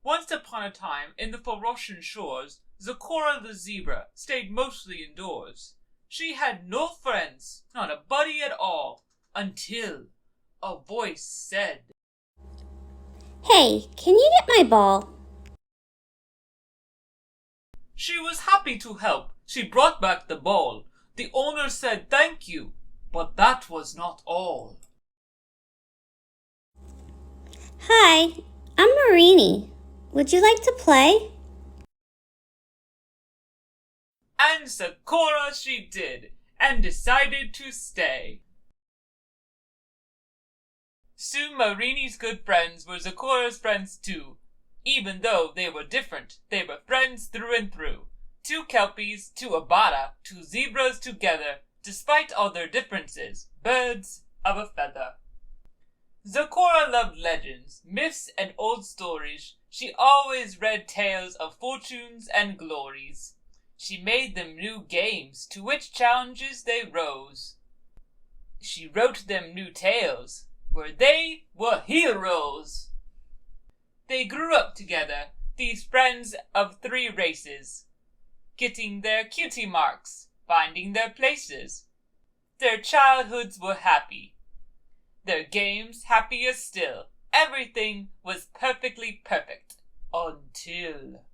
Once upon a time, in the Ferocian shores, Zecora the zebra stayed mostly indoors. She had no friends, not a buddy at all, until a voice said, "Hey, can you get my ball?" She was happy to help. She brought back the ball. The owner said thank you, but that was not all. "Hi, I'm Marini. Would you like to play?" And Zecora she did, and decided to stay. Soon Marini's good friends were Zecora's friends too. Even though they were different, they were friends through and through. Two kelpies, two abada, two zebras together, despite all their differences, birds of a feather. Zecora loved legends, myths, and old stories. She always read tales of fortunes and glories. She made them new games, to which challenges they rose. She wrote them new tales, where they were heroes. They grew up together, these friends of three races, getting their cutie marks, finding their places. Their childhoods were happy, their games happier still. Everything was perfectly perfect, until...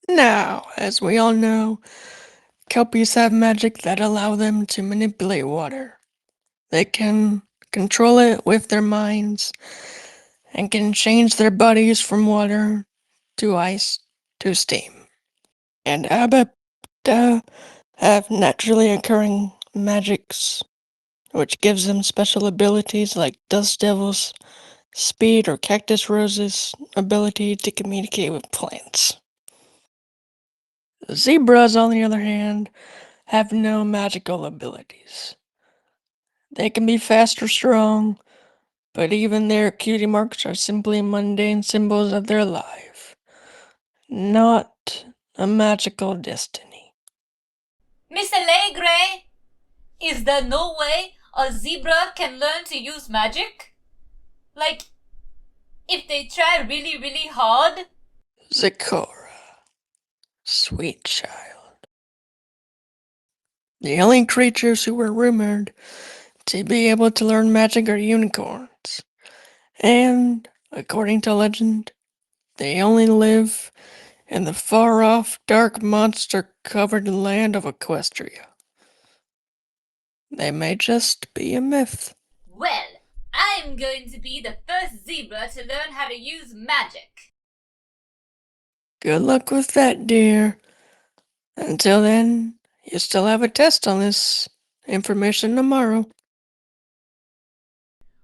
Now, as we all know, kelpies have magic that allow them to manipulate water. They can control it with their minds and can change their bodies from water to ice to steam. And Abapta have naturally occurring magics, which gives them special abilities like Dust Devil's speed or Cactus Rose's ability to communicate with plants. Zebras, on the other hand, have no magical abilities. They can be fast or strong, but even their cutie marks are simply mundane symbols of their life, not a magical destiny. Miss Alegre, is there no way a zebra can learn to use magic? Like, if they try really, really hard? Zecora, sweet child. The only creatures who were rumored to be able to learn magic are unicorns. And, according to legend, they only live in the far-off, dark, monster-covered land of Equestria. They may just be a myth. Well, I'm going to be the first zebra to learn how to use magic. Good luck with that, dear. Until then, you still have a test on this information tomorrow.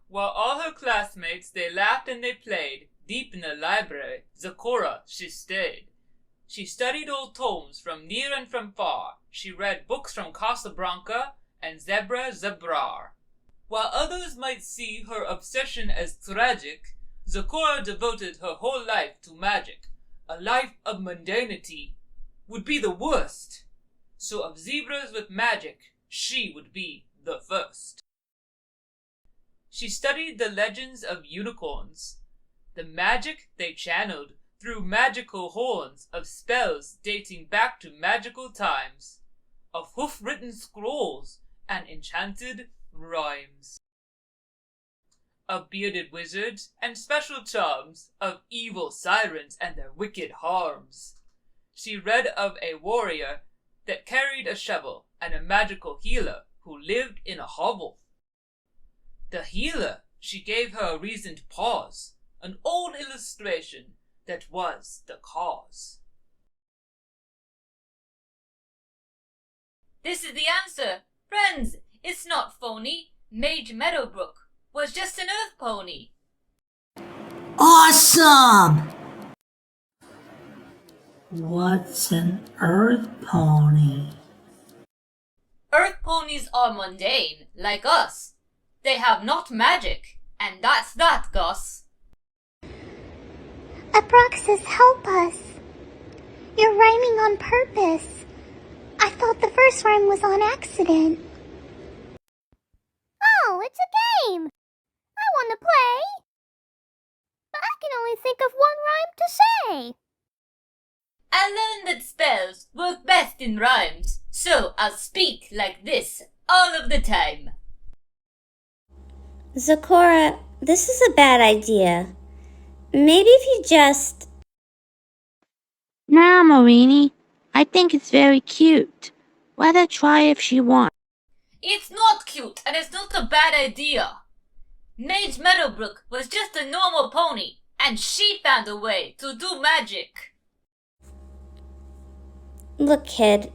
While all her classmates, they laughed and they played, deep in the library, Zecora, she stayed. She studied old tomes from near and from far. She read books from Casablanca and Zebrar. While others might see her obsession as tragic, Zecora devoted her whole life to magic. A life of mundanity would be the worst. So of zebras with magic, she would be the first. She studied the legends of unicorns, the magic they channeled through magical horns, of spells dating back to magical times, of hoof-written scrolls and enchanted rhymes, of bearded wizards and special charms, of evil sirens and their wicked harms. She read of a warrior that carried a shovel and a magical healer who lived in a hovel. The healer, she gave her a reasoned pause, an old illustration that was the cause. This is the answer. Friends, it's not phony. Mage Meadowbrook was just an earth pony. Awesome! What's an earth pony? Earth ponies are mundane, like us. They have not magic, and that's that, Gus. Abraxas, help us. You're rhyming on purpose. I thought the first rhyme was on accident. Oh, it's a game. I want to play. I can only think of one rhyme to say. I learned that spells work best in rhymes, so I'll speak like this all of the time. Zecora, this is a bad idea. Maybe if you just... Nah, Marini. I think it's very cute. Let her try if she wants. It's not cute, and it's not a bad idea. Mage Meadowbrook was just a normal pony, and she found a way to do magic. Look, kid,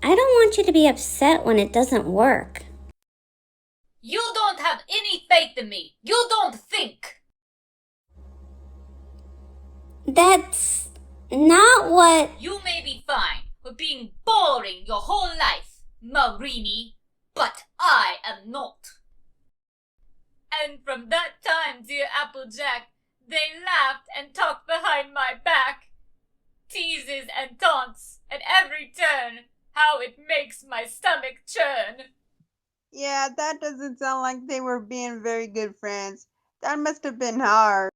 I don't want you to be upset when it doesn't work. You don't have any faith in me. You don't think. That's not what... You may be fine with being boring your whole life, Marini, but I am not. And from that time, dear Applejack, they laughed and talked behind my back. Teases and taunts at every turn, how it makes my stomach churn. Yeah, that doesn't sound like they were being very good friends. That must have been hard.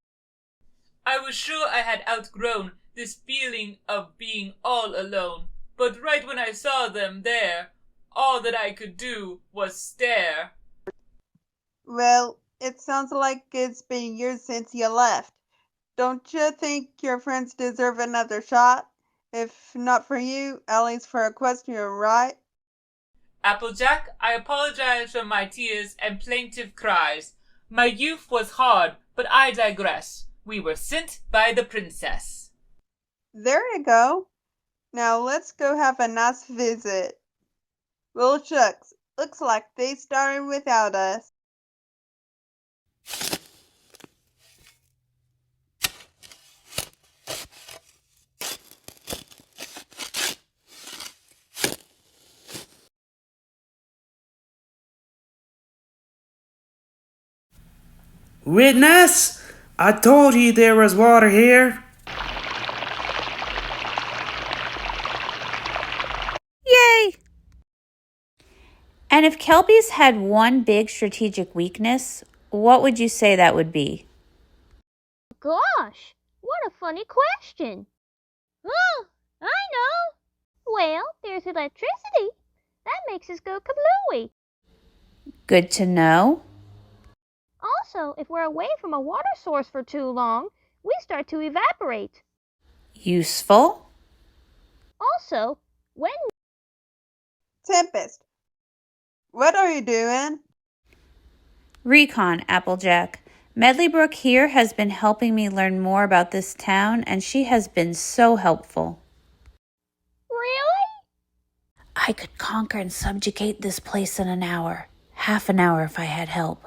I was sure I had outgrown this feeling of being all alone, but right when I saw them there, all that I could do was stare. Well, it sounds like it's been years since you left. Don't you think your friends deserve another shot? If not for you, at least for Equestria, right? Applejack, I apologize for my tears and plaintive cries. My youth was hard, but I digress. We were sent by the princess. There you go. Now let's go have a nice visit. Well, shucks, looks like they started without us. Witness! I told you there was water here. Yay! And if Kelpies had one big strategic weakness, what would you say that would be? Gosh, what a funny question. Oh, I know. Well, there's electricity. That makes us go kablooey. Good to know. Also, if we're away from a water source for too long, we start to evaporate. Useful. Also, when... Tempest, what are you doing? Recon, Applejack. Medley Brook here has been helping me learn more about this town, and she has been so helpful. Really? I could conquer and subjugate this place in an hour. Half an hour if I had help.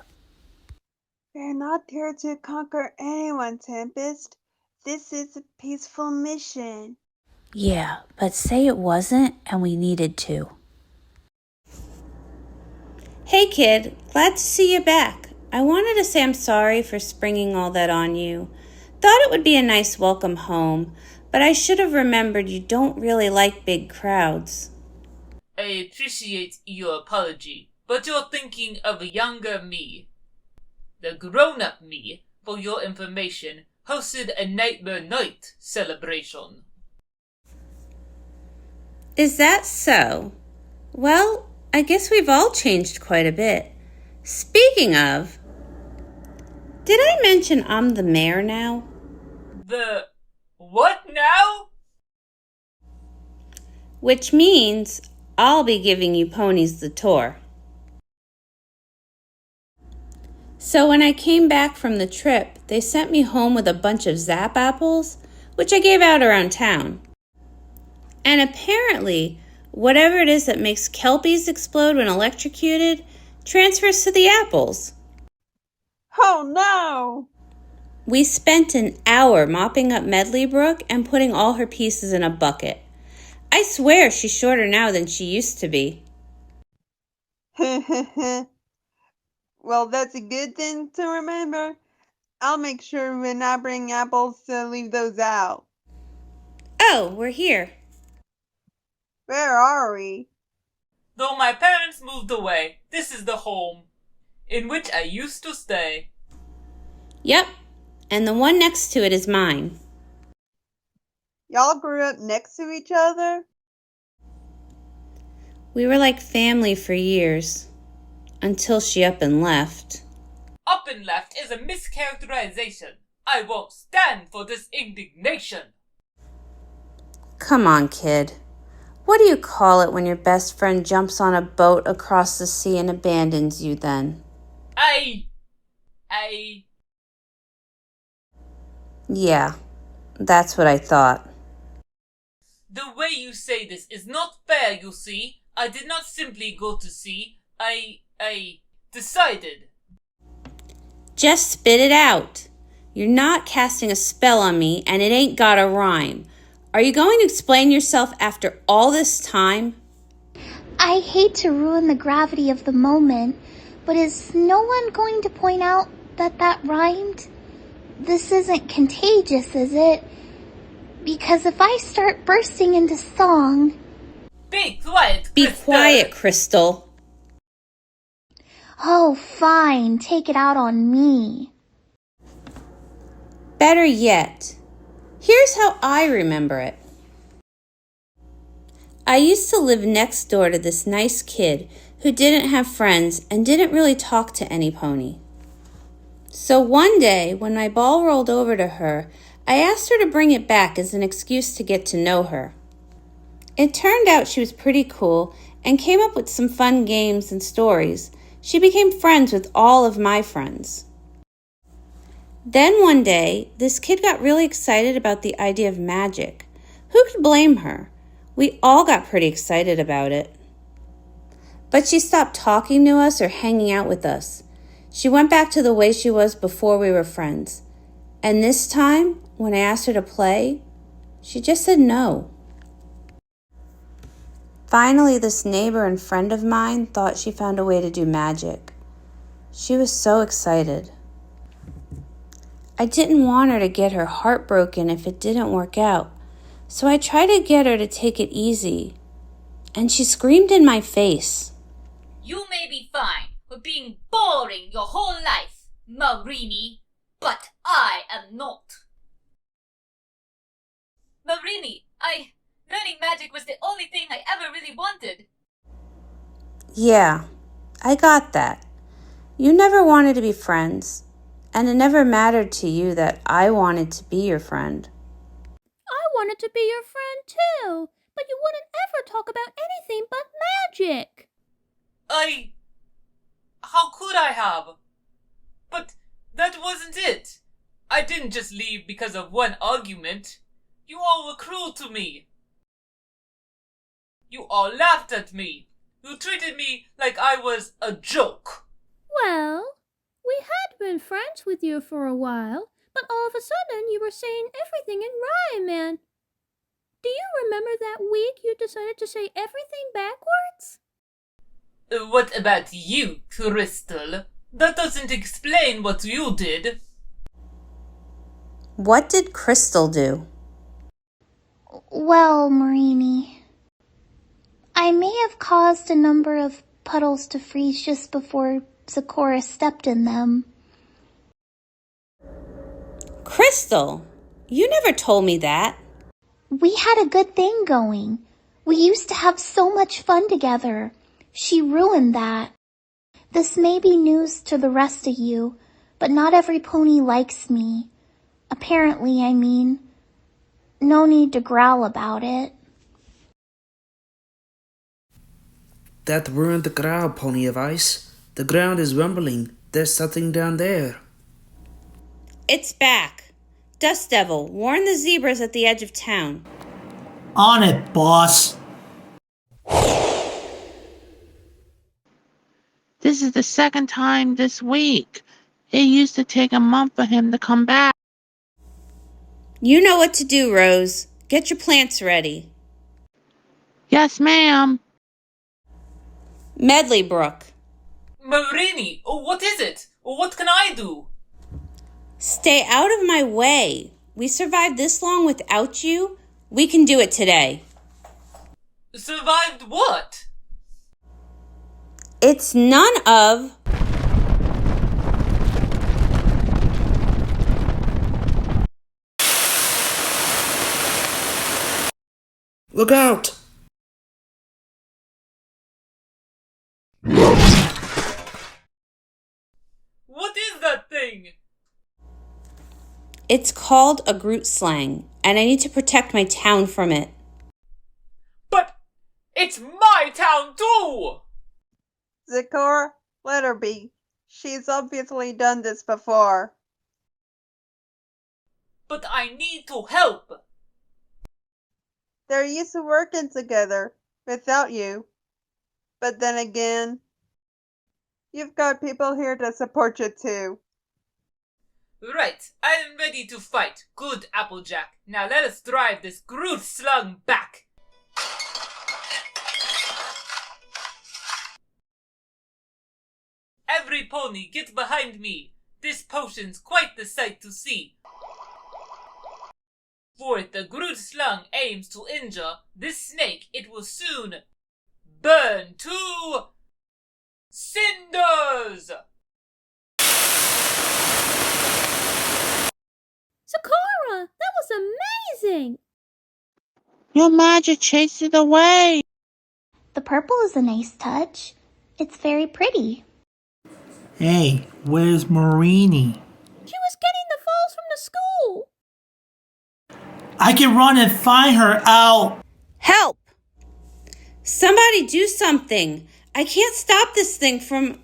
We're not here to conquer anyone, Tempest. This is a peaceful mission. Yeah, but say it wasn't and we needed to. Hey kid, glad to see you back. I wanted to say I'm sorry for springing all that on you. Thought it would be a nice welcome home, but I should have remembered you don't really like big crowds. I appreciate your apology, but you're thinking of a younger me. The grown-up me, for your information, hosted a Nightmare Night celebration. Is that so? Well, I guess we've all changed quite a bit. Speaking of, did I mention I'm the mayor now? The what now? Which means I'll be giving you ponies the tour. So when I came back from the trip, they sent me home with a bunch of zap apples, which I gave out around town. And apparently, whatever it is that makes kelpies explode when electrocuted transfers to the apples. Oh no! We spent an hour mopping up Medley Brook and putting all her pieces in a bucket. I swear she's shorter now than she used to be. Well, that's a good thing to remember. I'll make sure when I bring apples to leave those out. Oh, we're here. Where are we? Though my parents moved away, this is the home in which I used to stay. Yep, and the one next to it is mine. Y'all grew up next to each other? We were like family for years, until she up and left. Up and left is a mischaracterization. I won't stand for this indignation. Come on, kid. What do you call it when your best friend jumps on a boat across the sea and abandons you then? Yeah, that's what I thought. The way you say this is not fair, you see. I did not simply go to sea. I decided. Just spit it out. You're not casting a spell on me, and it ain't got a rhyme. Are you going to explain yourself after all this time? I hate to ruin the gravity of the moment, but is no one going to point out that rhymed? This isn't contagious, is it? Because if I start bursting into song... Be quiet, Crystal! Be quiet, Crystal. Oh, fine. Take it out on me. Better yet, here's how I remember it. I used to live next door to this nice kid who didn't have friends and didn't really talk to any pony. So one day, when my ball rolled over to her, I asked her to bring it back as an excuse to get to know her. It turned out she was pretty cool and came up with some fun games and stories. She became friends with all of my friends. Then one day, this kid got really excited about the idea of magic. Who could blame her? We all got pretty excited about it. But she stopped talking to us or hanging out with us. She went back to the way she was before we were friends. And this time, when I asked her to play, she just said no. Finally, this neighbor and friend of mine thought she found a way to do magic. She was so excited. I didn't want her to get her heart broken if it didn't work out, so I tried to get her to take it easy, and she screamed in my face. You may be fine for being boring your whole life, Marini, but I am not. Marini, learning magic was the only thing I ever really wanted. Yeah, I got that. You never wanted to be friends, and it never mattered to you that I wanted to be your friend. I wanted to be your friend too, but you wouldn't ever talk about anything but magic. How could I have? But that wasn't it. I didn't just leave because of one argument. You all were cruel to me. You all laughed at me. You treated me like I was a joke. Well, we had been friends with you for a while, but all of a sudden you were saying everything in rhyme, and... Do you remember that week you decided to say everything backwards? What about you, Crystal? That doesn't explain what you did. What did Crystal do? Well, Marini, I may have caused a number of puddles to freeze just before Zecora stepped in them. Crystal, you never told me that. We had a good thing going. We used to have so much fun together. She ruined that. This may be news to the rest of you, but not every pony likes me. Apparently, I mean. No need to growl about it. That weren't the growl, Pony of Ice. The ground is rumbling. There's something down there. It's back. Dust Devil, warn the zebras at the edge of town. On it, boss. This is the second time this week. It used to take a month for him to come back. You know what to do, Rose. Get your plants ready. Yes, ma'am. Medley Brook. Marini, what is it? What can I do? Stay out of my way. We survived this long without you. We can do it today. Survived what? It's none of... Look out! What is that thing? It's called a Groot slang, and I need to protect my town from it. But it's my town too! Zecora, let her be. She's obviously done this before. But I need to help. They're used to working together without you. But then again, you've got people here to support you too. Right, I am ready to fight. Good, Applejack. Now let us drive this Groot slug back. Every pony, get behind me. This potion's quite the sight to see. For if the Groot slug aims to injure this snake, it will soon burn to cinders! Zecora, that was amazing! Your magic chased it away. The purple is a nice touch. It's very pretty. Hey, where's Marini? She was getting the falls from the school. I can run and find her out. Help! Somebody do something. I can't stop this thing from...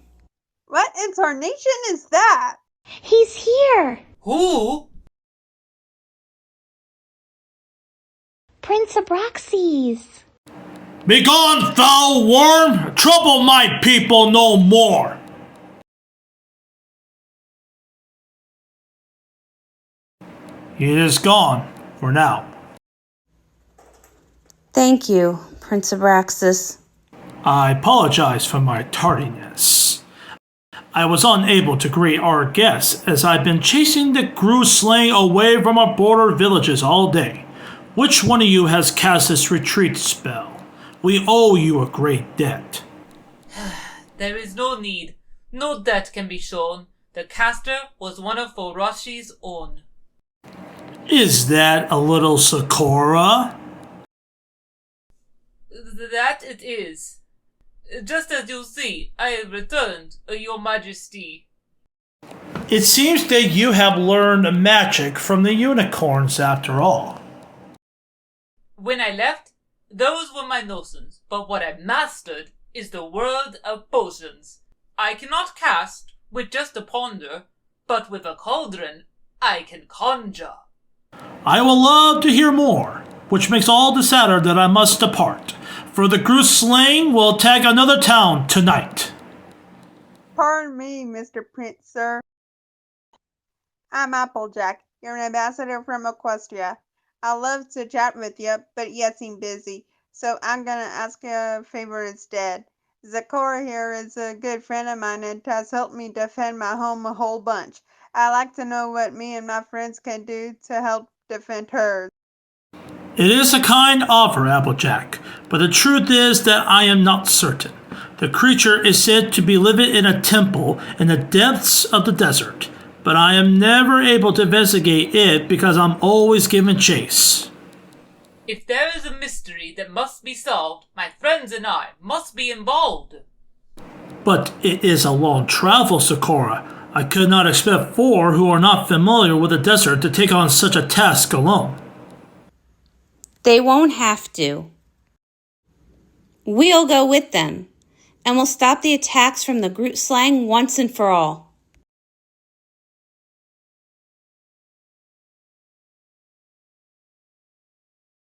What incarnation is that? He's here! Who? Prince Abraxas. Begone, foul worm! Trouble my people no more! He is gone, for now. Thank you, Prince Abraxas. I apologize for my tardiness. I was unable to greet our guests as I've been chasing the Groot slang away from our border villages all day. Which one of you has cast this retreat spell? We owe you a great debt. There is no need. No debt can be shown. The caster was one of Foroshi's own. Is that a little Zecora? That it is. Just as you see, I have returned, your majesty. It seems that you have learned magic from the unicorns after all. When I left, those were my notions, but what I mastered is the world of potions. I cannot cast with just a ponder, but with a cauldron, I can conjure. I will love to hear more, which makes all the sadder that I must depart, for the Groot slang will attack another town tonight. Pardon me, Mr. Prince, sir. I'm Applejack, your ambassador from Equestria. I love to chat with you, but you seem busy, so I'm gonna ask you a favor instead. Zecora here is a good friend of mine and has helped me defend my home a whole bunch. I'd like to know what me and my friends can do to help defend hers. It is a kind offer, Applejack, but the truth is that I am not certain. The creature is said to be living in a temple in the depths of the desert, but I am never able to investigate it because I'm always given chase. If there is a mystery that must be solved, my friends and I must be involved. But it is a long travel, Zecora. I could not expect four who are not familiar with the desert to take on such a task alone. They won't have to. We'll go with them, and we'll stop the attacks from the Groot slang once and for all.